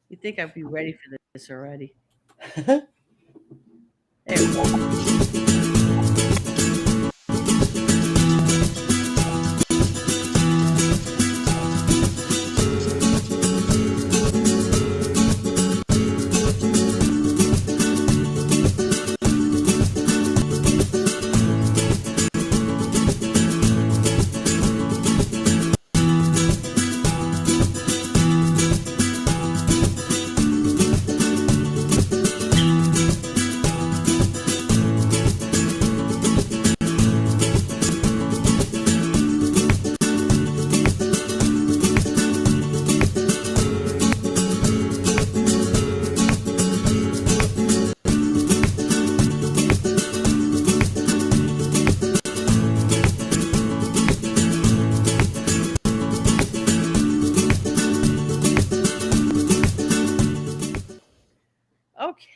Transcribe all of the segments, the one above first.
You think I'd be ready for this already? There we go.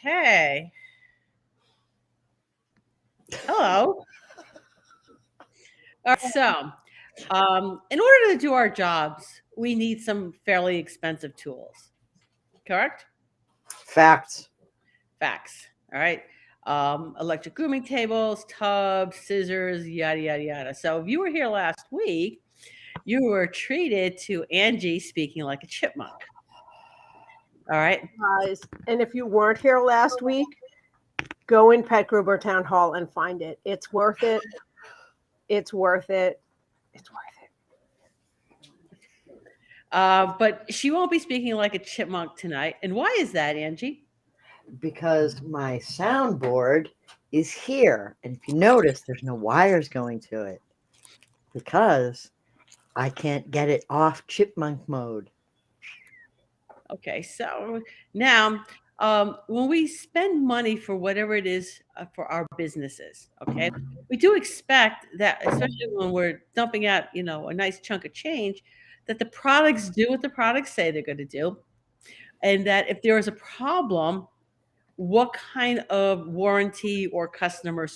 Okay. Hello. All right. So, in order to do our jobs, we need some fairly expensive tools. Correct? Facts. Facts. All right. Electric grooming tables, tubs, scissors, yada, yada, yada. So, if you were here last week, you were treated to Angie speaking like a chipmunk. All right. Guys, and if you weren't here last week, go in Pet Gruber Town Hall and find it. It's worth it. It's worth it. It's worth it. But she won't be speaking like a chipmunk tonight. And why is that, Angie? Because my soundboard is here. And if you notice, there's no wires going to it. Because I can't get it off chipmunk mode. Okay, so now when we spend money for whatever it is for our businesses, okay, we do expect that, especially when we're dumping out, a nice chunk of change, that the products do what the products say they're going to do, and that if there is a problem, what kind of warranty or customer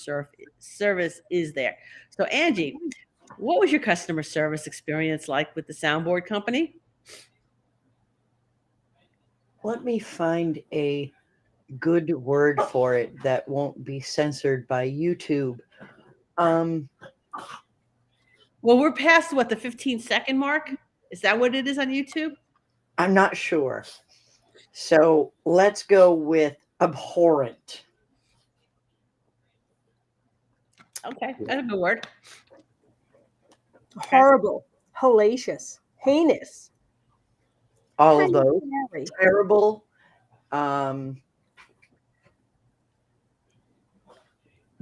service is there? So, Angie, what was your customer service experience like with the soundboard company? Let me find a good word for it that won't be censored by YouTube. Um, Well, we're past what, the 15-second mark? Is that what it is on YouTube? I'm not sure. So let's go with abhorrent. Okay, that's a good word. Horrible, hellacious, heinous. All of those. Scary. Terrible.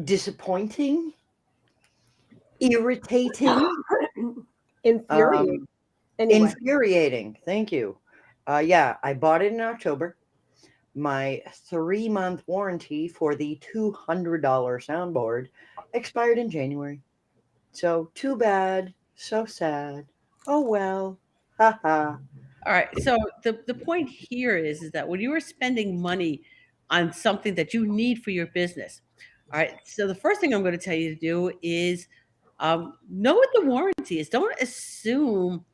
Disappointing. Irritating. Infuriating. Anyway, Infuriating. Thank you. Yeah, I bought it in October. My 3-month warranty for the $200 soundboard expired in January. So too bad. So sad. Oh well. Haha. All right. So the point here is that when you are spending money on something that you need for your business, all right. So the first thing I'm going to tell you to do is know what the warranty is. Don't assume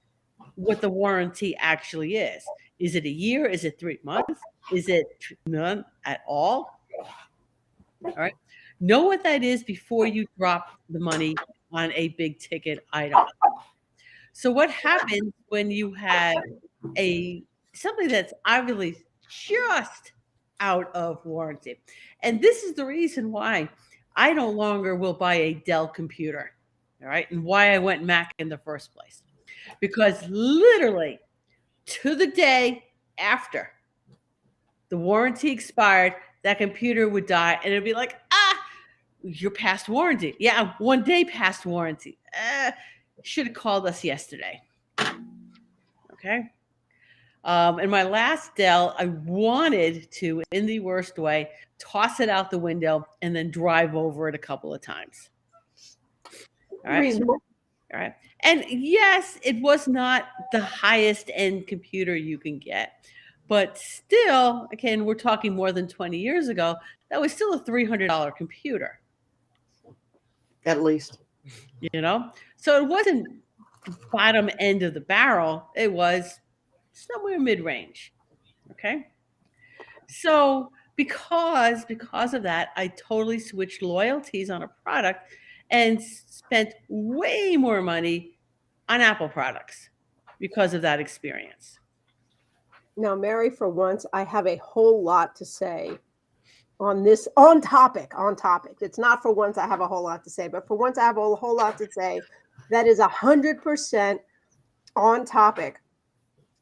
what the warranty actually is. Is it a year? Is it 3 months? Is it none at all? All right. Know what that is before you drop the money on a big ticket item. So what happens when you have a something that's obviously just out of warranty? And this is the reason why I no longer will buy a Dell computer. All right. And why I went Mac in the first place. Because literally to the day after the warranty expired, that computer would die and it'd be like, you're past warranty. Yeah, 1 day past warranty. Should have called us yesterday. Okay. And my last Dell, I wanted to, in the worst way, toss it out the window and then drive over it a couple of times. All right. reasonable. All right. And yes, it was not the highest end computer you can get. But still, again, we're talking more than 20 years ago, that was still a $300 computer, At least. So it wasn't bottom end of the barrel, it was somewhere mid range. Okay. So because of that, I totally switched loyalties on a product and spent way more money on Apple products because of that experience. Now, Mary, for once, I have a whole lot to say on this, on topic, on topic. It's not for once I have a whole lot to say, but for once I have a whole lot to say that is 100% on topic.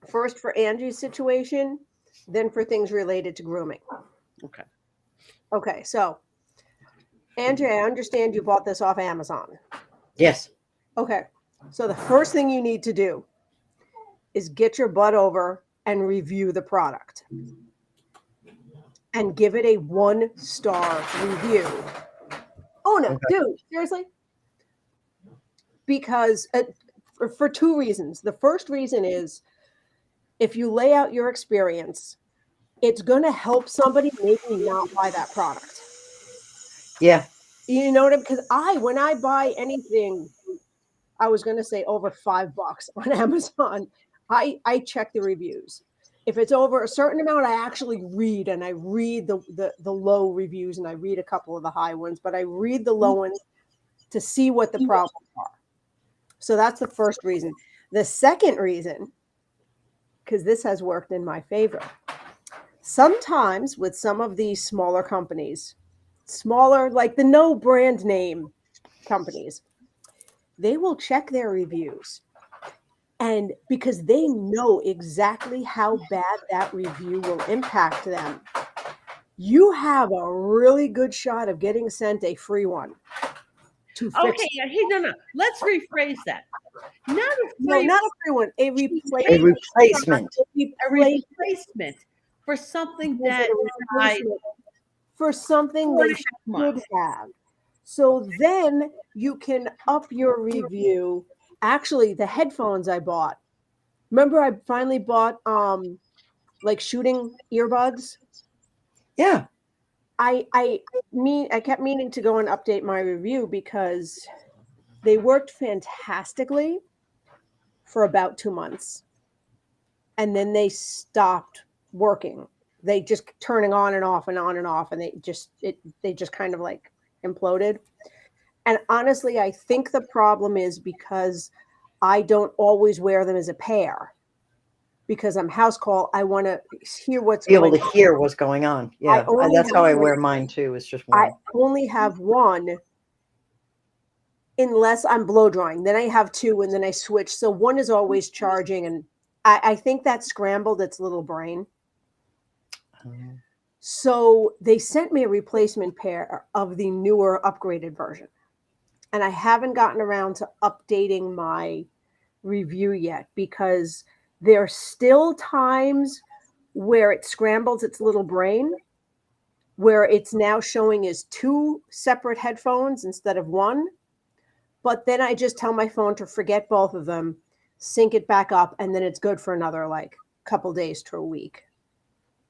First for Angie's situation, then for things related to grooming. Okay. Okay, so Angie, I understand you bought this off Amazon. Yes. Okay, so the first thing you need to do is get your butt over and review the product and give it a 1-star review. Oh no, Okay. dude, seriously? Because for 2 reasons. The first reason is if you lay out your experience, it's going to help somebody maybe not buy that product. Yeah. You know what I mean? Because when I buy anything, I was going to say over $5 on Amazon, I check the reviews. If it's over a certain amount, I actually read, and I read the low reviews, and I read a couple of the high ones, but I read the low ones to see what the problems are. So that's the first reason. The second reason, because this has worked in my favor, sometimes with some of these smaller companies, smaller, like the no brand name companies, they will check their reviews. And because they know exactly how bad that review will impact them, you have a really good shot of getting sent a free one to fix. Okay, yeah, hey, no. Let's rephrase that. Not a No, free, not a free one, a A replacement. replacement. a replacement for something that died For something 4.5 they should months. have. So then you can up your review. Actually, the headphones I bought. Remember, I finally bought like shooting earbuds. Yeah. I kept meaning to go and update my review because they worked fantastically for about 2 months. And then they stopped working. They just turning on and off and on and off, and they just kind of like imploded. And honestly, I think the problem is because I don't always wear them as a pair. Because I'm house call, I want to hear what's Be able going to on. hear what's going on. Yeah. only That's how I have wear one. mine too. It's just I one. only have one unless I'm blow drying. Then I have 2, and then I switch. So one is always charging, and I think that scrambled its little brain. Um, So they sent me a replacement pair of the newer upgraded version. And I haven't gotten around to updating my review yet because there are still times where it scrambles its little brain, where it's now showing as 2 separate headphones instead of 1. But then I just tell my phone to forget both of them, sync it back up, and then it's good for another like couple days to a week.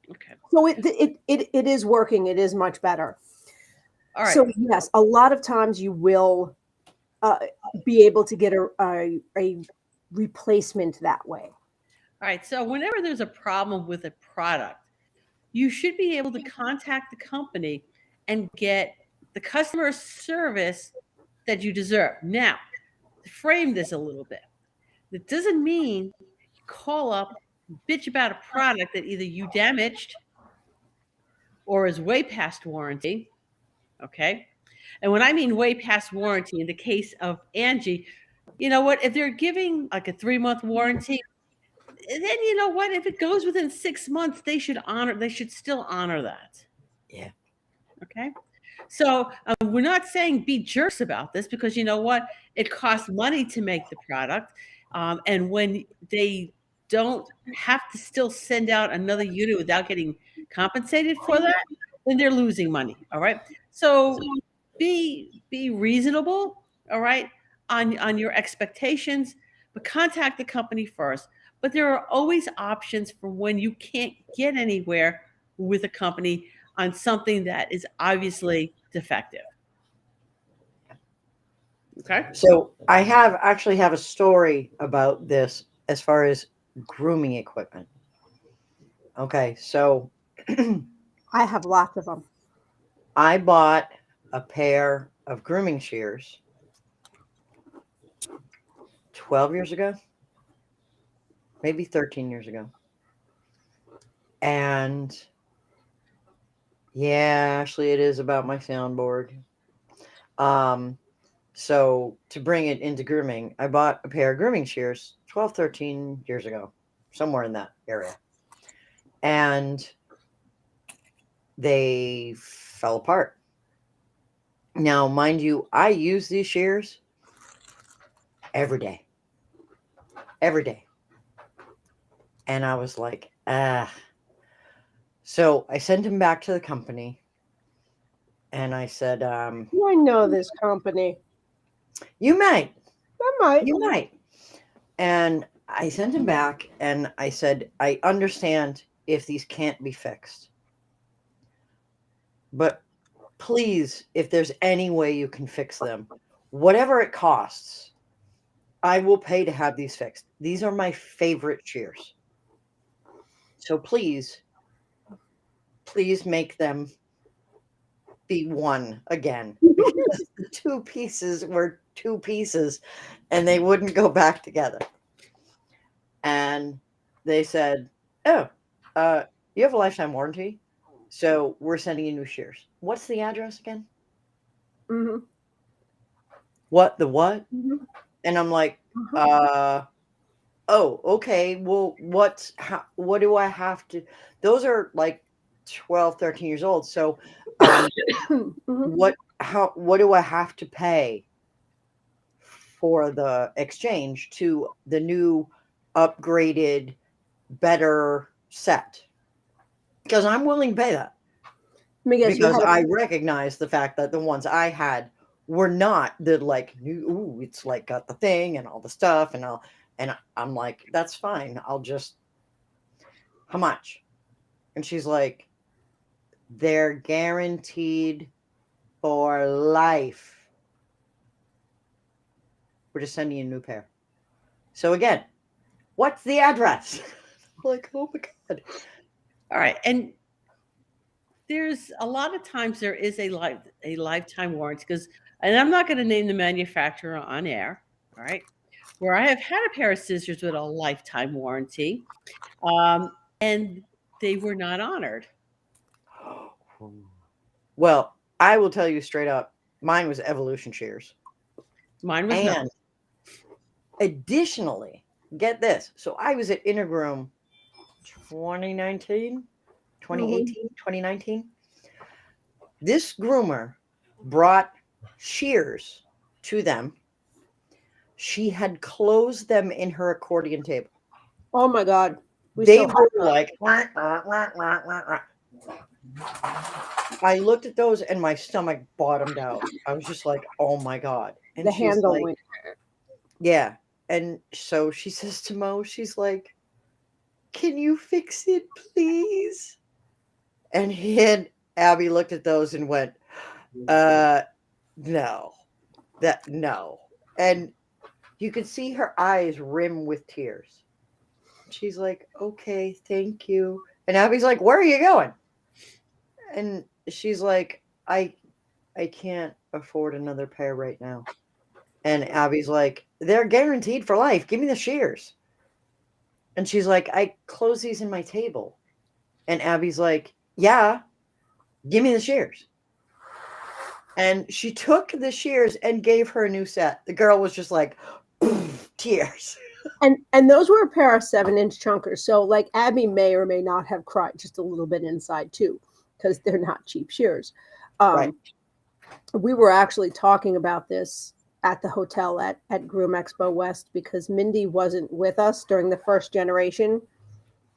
Okay. So it is working. It is much better. All right. So yes, a lot of times you will be able to get a replacement that way. All right. So whenever there's a problem with a product, you should be able to contact the company and get the customer service that you deserve. Now, to frame this a little bit, that doesn't mean you call up, bitch about a product that either you damaged or is way past warranty. Okay. And when I mean way past warranty, in the case of Angie, you know what? If they're giving like a 3-month warranty, then you know what? If it goes within 6 months, they should still honor that. Yeah. Okay. So we're not saying be jerks about this because you know what? It costs money to make the product. And when they don't have to still send out another unit without getting compensated for that, then they're losing money. All right. So be reasonable, all right, on your expectations, but contact the company first. But there are always options for when you can't get anywhere with a company on something that is obviously defective. Okay. So I actually have a story about this as far as grooming equipment. Okay, so I have lots of them. I bought a pair of grooming shears 12 years ago, maybe 13 years ago. And yeah, actually, it is about my soundboard. So to bring it into grooming, I bought a pair of grooming shears 12, 13 years ago, somewhere in that area. And they fell apart. Now, mind you, I use these shears every day. Every day. And I was like, ah. So I sent him back to the company and I said, I know this company. you might. I might. You might. And I sent him back and I said, I understand if these can't be fixed. But please, if there's any way you can fix them, whatever it costs, I will pay to have these fixed. These are my favorite shears. So please make them be one again. Because the two pieces were two pieces and they wouldn't go back together. And they said, oh, you have a lifetime warranty. So we're sending you new shears. What's the address again? Mm-hmm. What? The what? Mm-hmm. And I'm like, Uh-huh. oh, okay. Well, what do I have to? Those are like 12, 13 years old. So Mhm. what do I have to pay for the exchange to the new upgraded, better set? Because I'm willing to pay that. Let me guess, you Because had I recognize the fact that the ones I had were not the like new, ooh, it's like got the thing and all the stuff and I'm like, that's fine. I'll just, how much? And she's like, they're guaranteed for life. We're just sending you a new pair. So again, what's the address? Like, oh my God. All right. And there's a lot of times there is a lifetime warranty because, and I'm not going to name the manufacturer on air. All right. Where I have had a pair of scissors with a lifetime warranty, and they were not honored. Well, I will tell you straight up, mine was Evolution shears. Mine was not. And additionally, get this. So I was at Intergroom 2019, 2018, 2019. This groomer brought shears to them. She had closed them in her accordion table. Oh my God. They still were have like, "Wah, wah, wah, wah, wah, wah." I looked at those and my stomach bottomed out. I was just like, oh my God. And the she's handle like, went. yeah. And so she says to Mo, she's like, can you fix it, please? And Abby looked at those and went, no, no. And you could see her eyes rim with tears. She's like, okay, thank you. And Abby's like, where are you going? And she's like, I can't afford another pair right now. And Abby's like, they're guaranteed for life. Give me the shears. And she's like, I close these in my table. And Abby's like, yeah, give me the shears. And she took the shears and gave her a new set. The girl was just like, tears. And those were a pair of 7-inch chunkers. So like Abby may or may not have cried just a little bit inside too, because they're not cheap shears. Right. We were actually talking about this at the hotel at Groom Expo West because Mindy wasn't with us during the first generation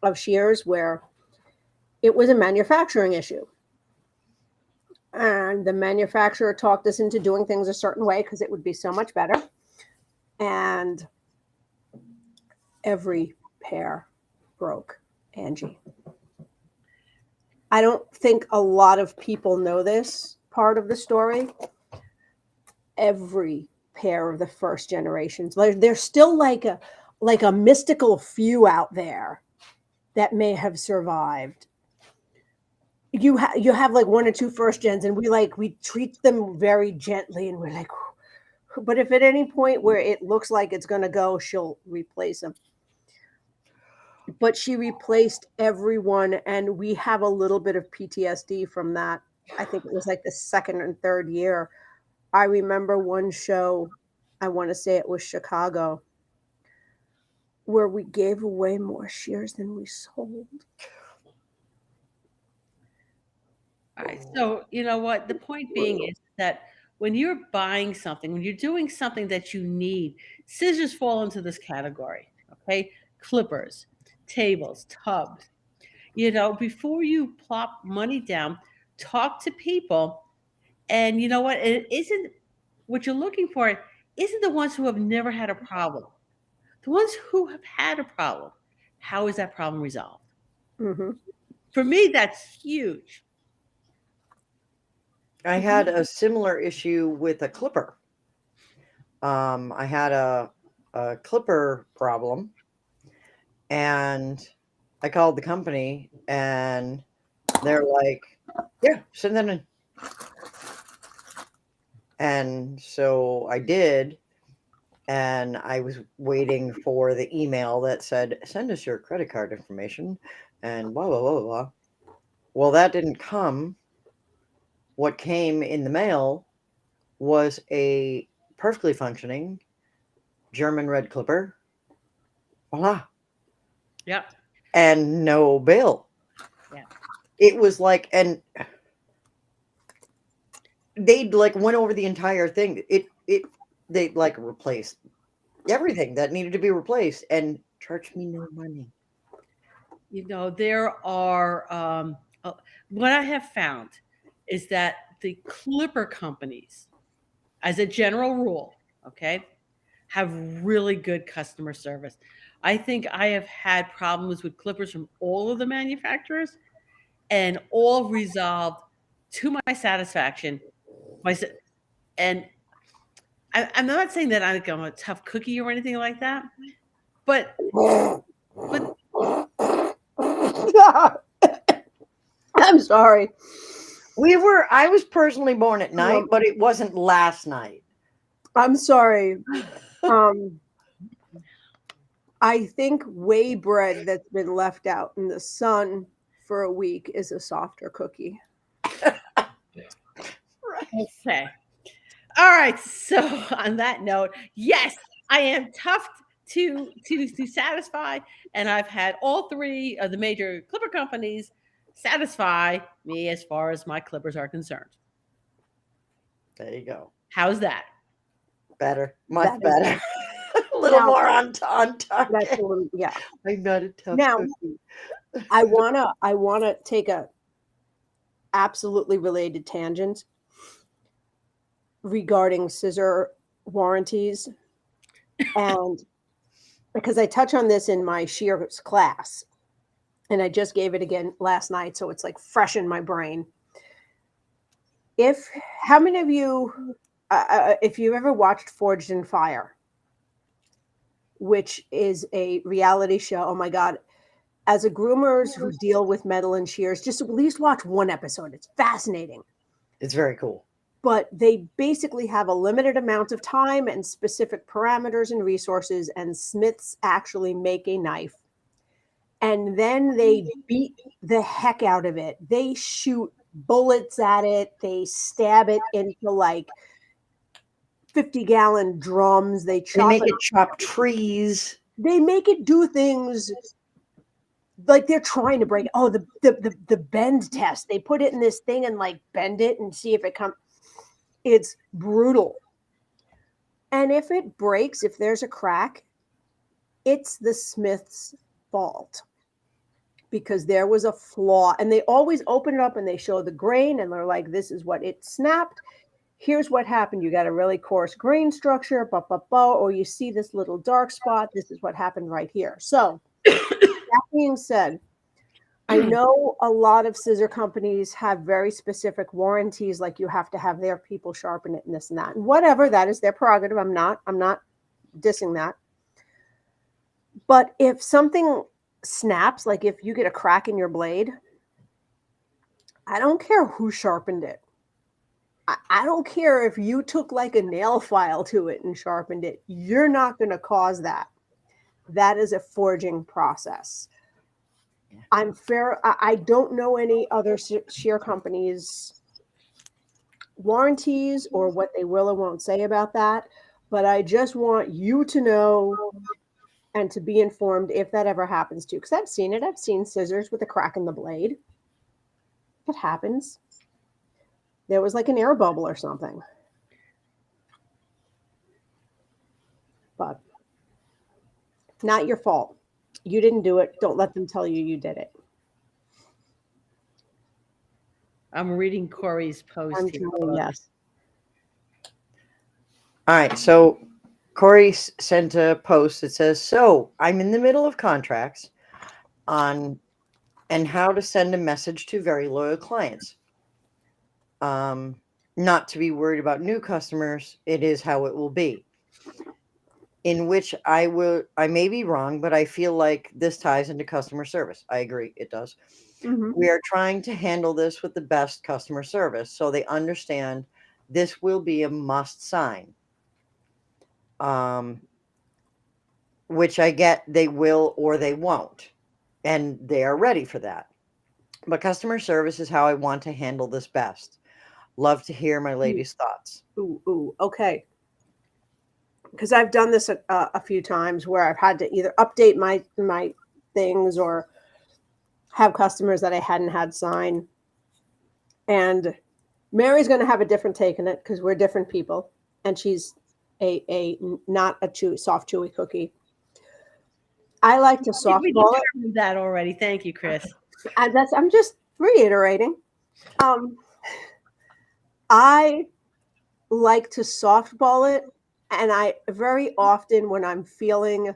of shears where it was a manufacturing issue. And the manufacturer talked us into doing things a certain way because it would be so much better. And every pair broke, Angie. I don't think a lot of people know this part of the story. Every pair of the first generations, there's still like a mystical few out there that may have survived. You have like one or two first gens, and we treat them very gently, and we're like, but if at any point where it looks like it's going to go, she'll replace them. But she replaced everyone, and we have a little bit of PTSD from that. I think it was like the second and third year. I remember one show, I want to say it was Chicago, where we gave away more shears than we sold. All right. So, you know what? The point being is that when you're buying something, when you're doing something that you need, scissors fall into this category. Okay. Clippers, tables, tubs. You know, before you plop money down, talk to people. And you know what? It isn't what you're looking for, isn't the ones who have never had a problem. The ones who have had a problem. How is that problem resolved? Mm-hmm. For me, that's huge. I had a similar issue with a clipper. I had a clipper problem, and I called the company, and they're like, "Yeah, send that in." And so I did, and I was waiting for the email that said, "Send us your credit card information," and blah blah blah blah. Well, that didn't come. What came in the mail was a perfectly functioning German red clipper. Voila. Yep. And no bill. Yeah. It was like, and they like went over the entire thing. They like replaced everything that needed to be replaced and charged me no money. You know, there are, what I have found is that the clipper companies, as a general rule, okay, have really good customer service. I think I have had problems with clippers from all of the manufacturers and all resolved to my satisfaction. And I'm not saying that I'm a tough cookie or anything like that, but I'm sorry. I was personally born at night, but it wasn't last night. I'm sorry. I think whey bread that's been left out in the sun for a week is a softer cookie. Okay. All right. So on that note, yes, I am tough to satisfy, and I've had all three of the major clipper companies satisfy me as far as my clippers are concerned. There you go. How's that? Better, much That is better. A little Now- more on target. That's a little, yeah. I'm not a tough Now- cookie. I wanna take a absolutely related tangent regarding scissor warranties, and because I touch on this in my shears class, and I just gave it again last night, so it's like fresh in my brain. How many of you, if you've ever watched Forged in Fire, which is a reality show, oh my God, as a groomers who deal with metal and shears, just at least watch one episode. It's fascinating. It's very cool. But they basically have a limited amount of time and specific parameters and resources, and smiths actually make a knife. And then they beat the heck out of it. They shoot bullets at it. They stab it into like 50-gallon drums. They Make it chop trees. They make it do things like they're trying to break it. Oh, the bend test. They put it in this thing and like bend it and see if it comes. It's brutal. And if it breaks, if there's a crack, it's the smith's fault, because there was a flaw. And they always open it up and they show the grain and they're like, this is what it snapped. Here's what happened. You got a really coarse grain structure, or you see this little dark spot. This is what happened right here. So that being said, I know a lot of scissor companies have very specific warranties, like you have to have their people sharpen it and this and that. And whatever, that is their prerogative. I'm not dissing that. But if something snaps, like if you get a crack in your blade, I don't care who sharpened it. I don't care if you took like a nail file to it and sharpened it. You're not going to cause that. That is a forging process. Yeah. I'm fair. I don't know any other shear companies' warranties or what they will or won't say about that. But I just want you to know and to be informed if that ever happens to you. Because I've seen it. I've seen scissors with a crack in the blade. It happens. There was like an air bubble or something. But not your fault. You didn't do it. Don't let them tell you you did it. I'm reading Corey's post I'm here. telling yes. All right. So Corey sent a post that says, "So I'm in the middle of contracts on and how to send a message to very loyal clients. Not to be worried about new customers. It is how it will be. In which I may be wrong, but I feel like this ties into customer service. I agree, it does. Mm-hmm. We are trying to handle this with the best customer service so they understand this will be a must sign. Which I get they will or they won't, and they are ready for that. But customer service is how I want to handle this best. Love to hear my ladies' thoughts." Ooh. Okay. Because I've done this a few times where I've had to either update my things or have customers that I hadn't had sign. And Mary's going to have a different take on it because we're different people, and she's a not a soft chewy cookie. I like to We softball it. determined that already. Thank you, Chris. I'm just reiterating. I like to softball it, and I very often when I'm feeling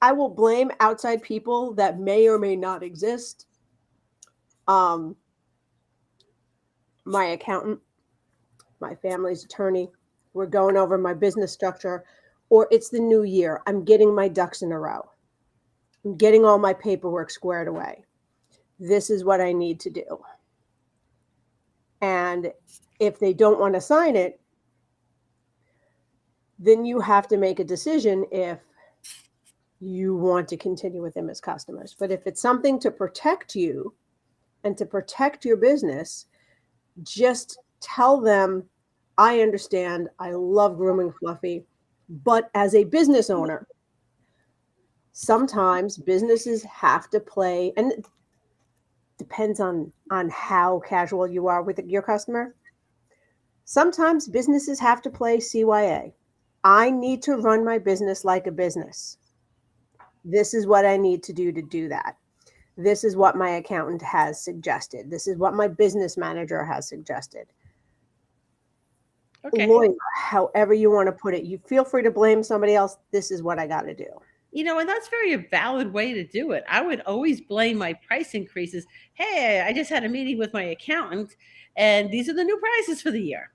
I will blame outside people that may or may not exist. My accountant, my family's attorney, we're going over my business structure, or it's the new year. I'm getting my ducks in a row. I'm getting all my paperwork squared away. This is what I need to do. And if they don't want to sign it, then you have to make a decision if you want to continue with them as customers. But if it's something to protect you and to protect your business, just tell them, I understand, I love grooming Fluffy, but as a business owner, sometimes businesses have to play, and it depends on how casual you are with your customer. Sometimes businesses have to play CYA. I need to run my business like a business. This is what I need to do that. This is what my accountant has suggested. This is what my business manager has suggested. Okay. Lawyer, however you want to put it. You feel free to blame somebody else. This is what I got to do. And that's very a valid way to do it. I would always blame my price increases. Hey, I just had a meeting with my accountant, and these are the new prices for the year.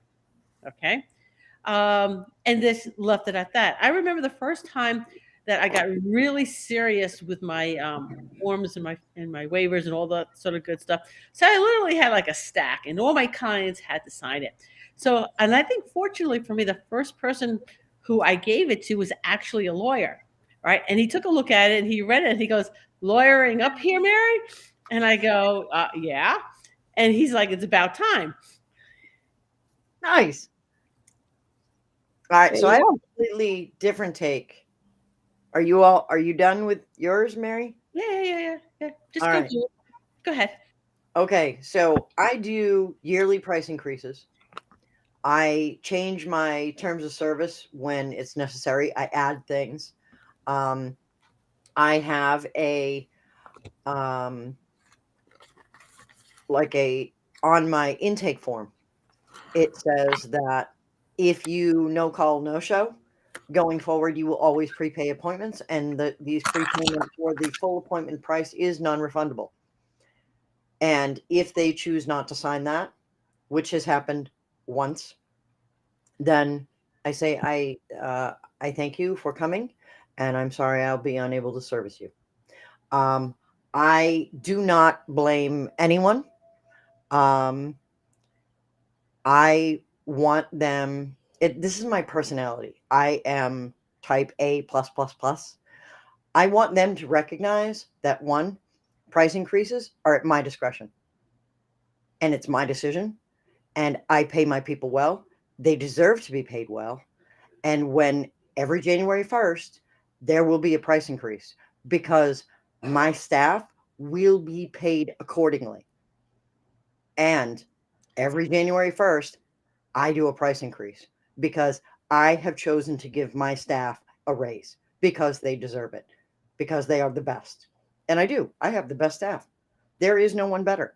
Okay. And this left it at that. I remember the first time that I got really serious with my forms and my waivers and all that sort of good stuff. So I literally had like a stack, and all my clients had to sign it. So, and I think fortunately for me, the first person who I gave it to was actually a lawyer, right? And he took a look at it and he read it and he goes, "Lawyering up here, Mary?" And I go, "Yeah." And he's like, "It's about time." Nice. All right, There so you I have go. a completely different take. Are you done with yours, Mary? Yeah. Just All go right. do it. Go ahead. Okay, so I do yearly price increases. I change my terms of service when it's necessary. I add things. I have a on my intake form. It says that if you no call, no show, going forward, you will always prepay appointments, and these prepayment for the full appointment price is non-refundable. And if they choose not to sign that, which has happened once, then I say I thank you for coming. and I'm sorry I'll be unable to service you. Um, I do not blame anyone. Um, I want them. This is my personality. I am type A plus plus plus. I want them to recognize that one, price increases are at my discretion, and it's my decision. And I pay my people well. They deserve to be paid well. And when every January 1st, there will be a price increase because my staff will be paid accordingly. And every January 1st, I do a price increase because I have chosen to give my staff a raise because they deserve it, because they are the best. And I do. I have the best staff. There is no one better.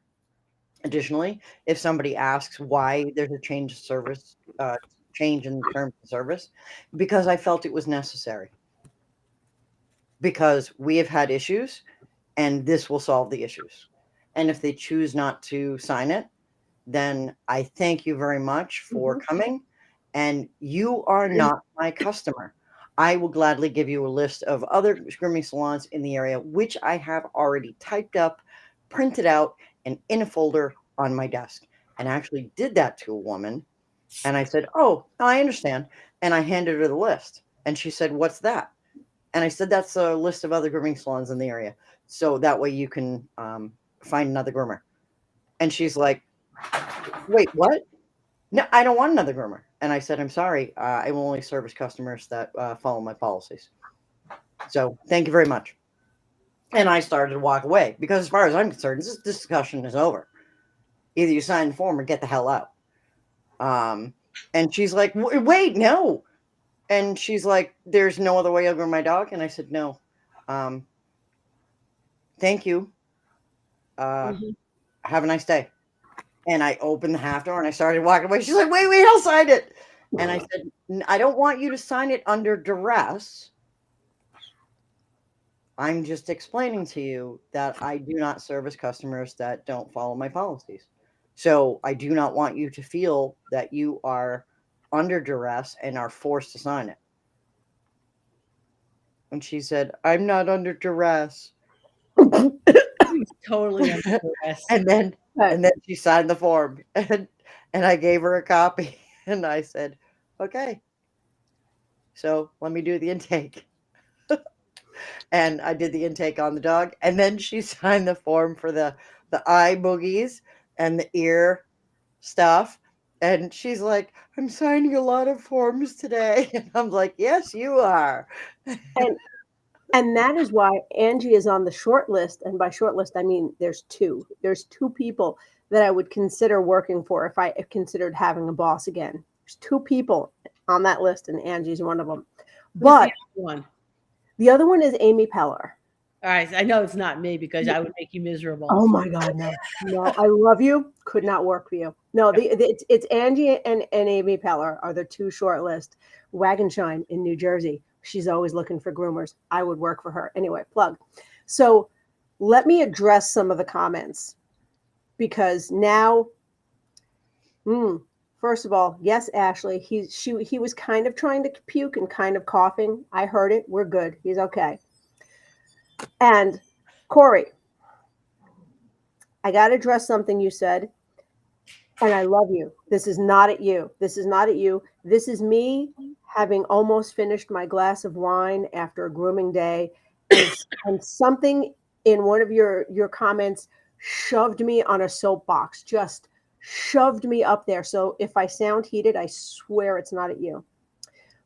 Additionally, if somebody asks why there's a change in terms of service, because I felt it was necessary. Because we have had issues, and this will solve the issues. And if they choose not to sign it, then I thank you very much for coming. And you are not my customer. I will gladly give you a list of other grooming salons in the area, which I have already typed up, printed out, and in a folder on my desk. And I actually did that to a woman. And I said, "Oh, I understand." And I handed her the list. And she said, "What's that?" And I said, "That's a list of other grooming salons in the area. So that way you can find another groomer." And she's like, "Wait, what? No, I don't want another groomer." And I said, "I'm sorry. I will only service customers that follow my policies. So thank you very much." And I started to walk away because, as far as I'm concerned, this discussion is over. Either you sign the form or get the hell out. And she's like, "Wait, no." And she's like, "There's no other way I'll groom my dog." And I said, "No. Thank you. Have a nice day." And I opened the half door and I started walking away. She's like, wait, I'll sign it. And I said, "I don't want you to sign it under duress. I'm just explaining to you that I do not service customers that don't follow my policies. So I do not want you to feel that you are under duress and are forced to sign it." And she said, "I'm not under duress." He's totally under duress. And then she signed the form, and I gave her a copy, and I said, "Okay, so let me do the intake." And I did the intake on the dog, and then she signed the form for the eye boogies and the ear stuff. And she's like, "I'm signing a lot of forms today." And I'm like, "Yes, you are." And that is why Angie is on the short list. And by short list, I mean there's two. There's two people that I would consider working for if I considered having a boss again. There's two people on that list, and Angie's one of them. But the other one is Amy Peller. All right, I know it's not me because I would make you miserable. Oh my God, no! I love you. Could not work for you. No, it's Angie and Amy Peller are the two short list. Wagon Shine in New Jersey. She's always looking for groomers. I would work for her. Anyway, plug. So let me address some of the comments because now, first of all, yes, Ashley, he was kind of trying to puke and kind of coughing. I heard it. We're good. He's okay. And Corey, I got to address something you said, and I love you. This is not at you. This is not at you. This is me having almost finished my glass of wine after a grooming day, and something in one of your comments shoved me on a soapbox, just shoved me up there. So if I sound heated, I swear it's not at you.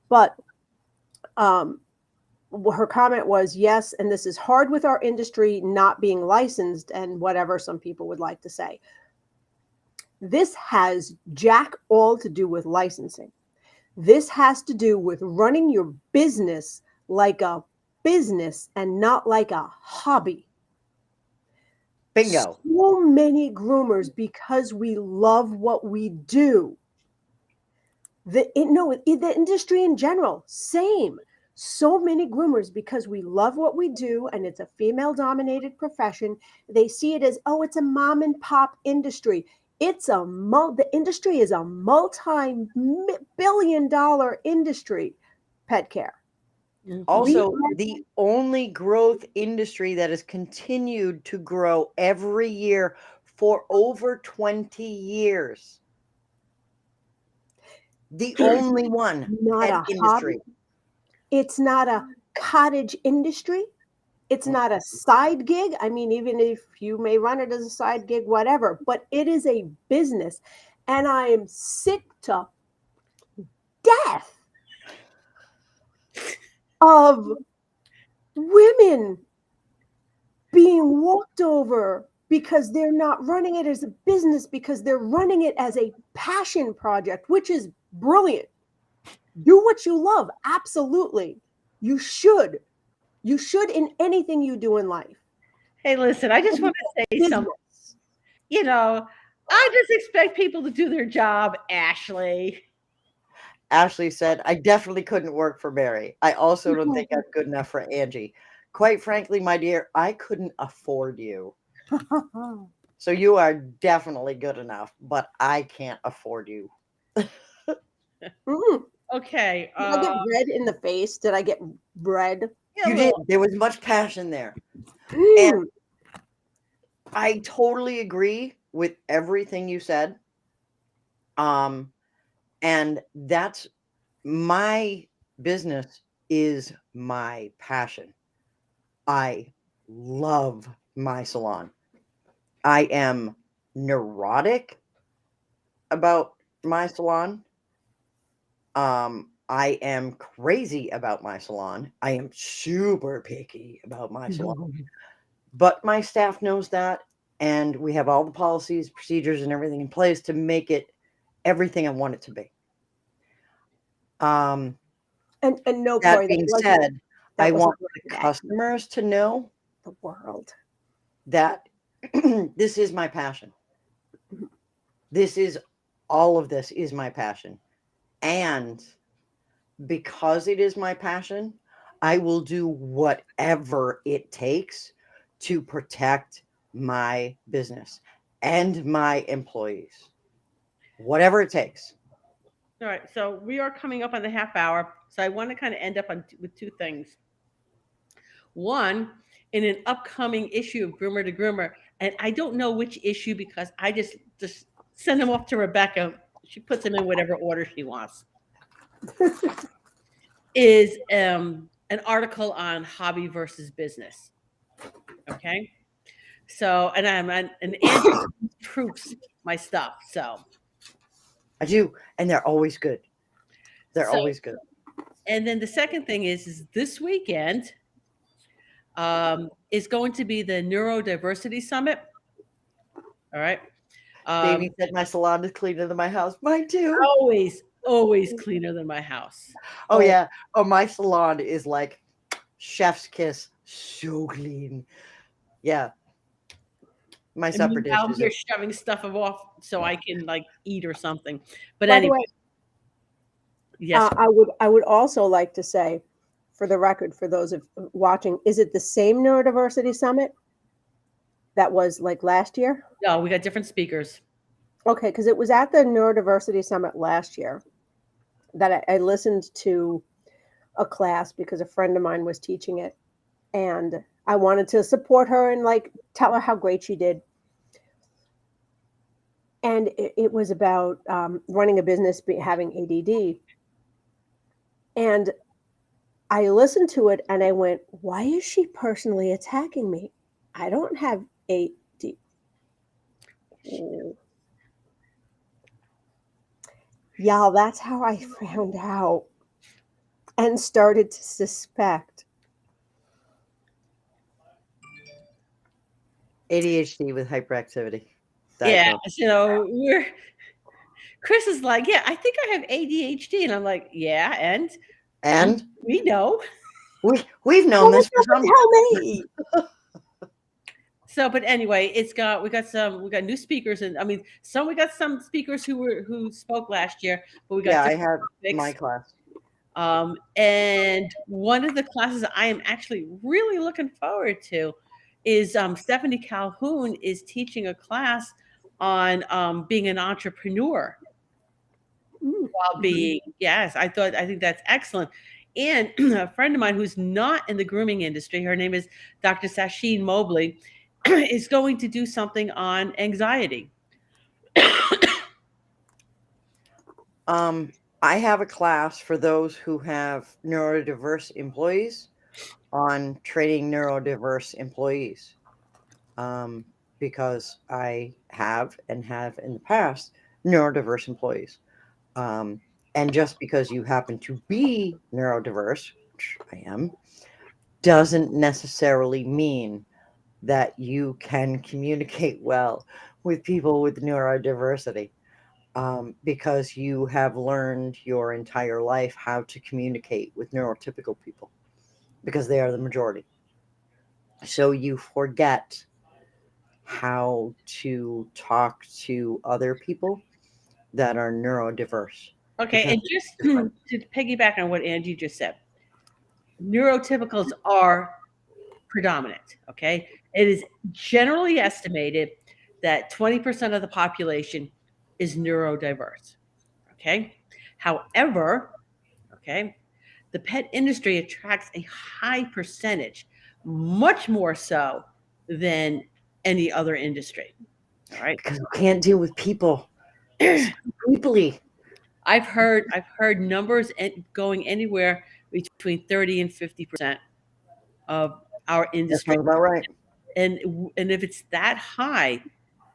But her comment was, yes, and this is hard with our industry not being licensed and whatever some people would like to say. This has jack all to do with licensing. This has to do with running your business like a business and not like a hobby. Bingo. So many groomers, because we love what we do. The industry in general, same. So many groomers, because we love what we do and it's a female-dominated profession, they see it as, oh, it's a mom and pop industry. The industry is a multi-billion-dollar industry, pet care. Mhm. Also, the only growth industry that has continued to grow every year for over 20 years. The only one Not pet a industry. hobby. It's not a cottage industry. It's not a side gig. I mean, even if you may run it as a side gig, whatever, but it is a business. And I am sick to death of women being walked over because they're not running it as a business, because they're running it as a passion project, which is brilliant. Do what you love. Absolutely. You should. You should in anything you do in life. Hey, listen, I just want to say something. Business. You know, I just expect people to do their job, Ashley. Ashley said, I definitely couldn't work for Mary. I also don't think I'm good enough for Angie. Quite frankly, my dear, I couldn't afford you. So you are definitely good enough, but I can't afford you. Mm. Okay. Did I get red in the face? Did I get red? Yeah, You a did. little. There was much passion there. Mm. And I totally agree with everything you said. And that's my business is my passion. I love my salon. I am neurotic about my salon. I am crazy about my salon. I am super picky about my salon. But my staff knows that, and we have all the policies, procedures, and everything in place to make it everything I want it to be. And no, That Corey, being said, I wasn't want the directed at customers to know the world. that this is my passion. This is all of this is my passion. And because it is my passion, I will do whatever it takes to protect my business and my employees. Whatever it takes. All right. So we are coming up on the half hour. So I want to kind of end up with two things. One, in an upcoming issue of Groomer to Groomer, and I don't know which issue because I just send them off to Rebecca. She puts them in whatever order she wants. Is an article on hobby versus business. Okay. So, and Andrew proofs my stuff. So I do. And they're always good. They're So- always good. and then the second thing is this weekend is going to be the Neurodiversity Summit. All right. Davey said my salon is cleaner than my house. Mine too. Always cleaner than my house. Oh yeah. Oh, my salon is like chef's kiss. So clean. Yeah. My And supper meanwhile, I'm dishes. here shoving stuff off so I can like eat or something. But By the anyway, way, yes. I would also like to say, for the record, for those of watching, is it the same neurodiversity summit that was like last year? No, we got different speakers. Okay, because it was at the neurodiversity summit last year that I listened to a class because a friend of mine was teaching it, and I wanted to support her and like tell her how great she did. And it was about running a business, having ADD. And I listened to it and I went, why is she personally attacking me? I don't have ADD. Y'all, that's how I found out and started to suspect. ADHD with hyperactivity. Yeah. Diagnosed. So Chris is like, yeah, I think I have ADHD. And I'm like, yeah, And we know. we've known this for some Tell me. So, but anyway, we got new speakers, and I mean, we got some speakers who spoke last year, but we got Yeah, I different had topics. my class. And one of the classes I am actually really looking forward to is Stephanie Calhoun is teaching a class on being an entrepreneur while being, yes, I think that's excellent. And a friend of mine who's not in the grooming industry, her name is Dr. Sasheen Mobley, is going to do something on anxiety. I have a class for those who have neurodiverse employees on training neurodiverse employees. Because I have and have in the past neurodiverse employees. And just because you happen to be neurodiverse, which I am, doesn't necessarily mean that you can communicate well with people with neurodiversity. Because you have learned your entire life how to communicate with neurotypical people because they are the majority. So you forget how to talk to other people that are neurodiverse. Okay, Because and just to piggyback on what Angie just said, neurotypicals are predominant. Okay, it is generally estimated that 20% of the population is neurodiverse. Okay, however, okay, the pet industry attracts a high percentage, much more so than any other industry. All right. you can't deal with people. Deeply. I've heard numbers going anywhere between 30 and 50% of our That industry. sounds about right. And if it's that high,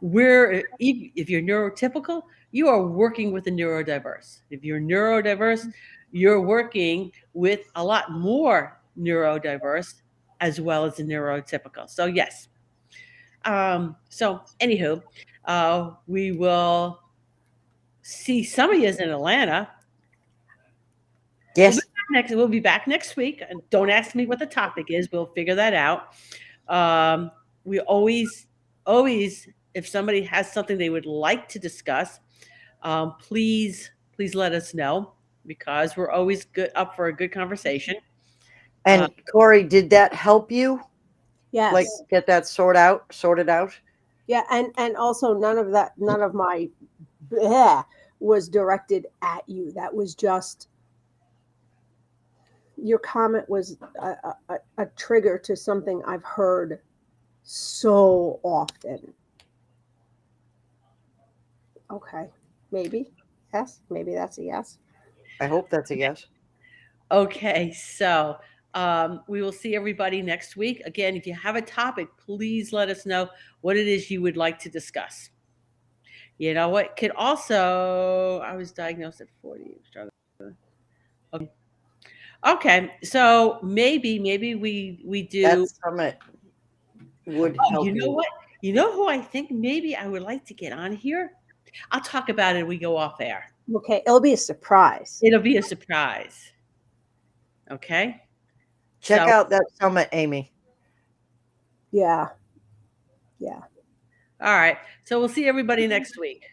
if you're neurotypical, you are working with a neurodiverse. If you're neurodiverse, you're working with a lot more neurodiverse as well as the neurotypical. So yes. So anywho, we will see some of you in Atlanta. Yes. We'll be back next week. And don't ask me what the topic is. We'll figure that out. We always, if somebody has something they would like to discuss, please let us know because we're always up for a good conversation. And Corey, did that help you? Yes. Like get that sorted out? Yeah, and also none of my was directed at you. That was just your comment was a trigger to something I've heard so often. Okay, maybe yes, maybe that's a yes. I hope that's a yes. Okay, so we will see everybody next week. Again, if you have a topic, please let us know what it is you would like to discuss. You know what? Could also, I was diagnosed at 40. Okay. Okay, so maybe we do. That summit would help You know you. what? You know who I think maybe I would like to get on here? I'll talk about it when we go off air. Okay, it'll be a surprise. It'll be a surprise. Okay. Check So- out that summit, Amy. Yeah. All right. So we'll see everybody next week.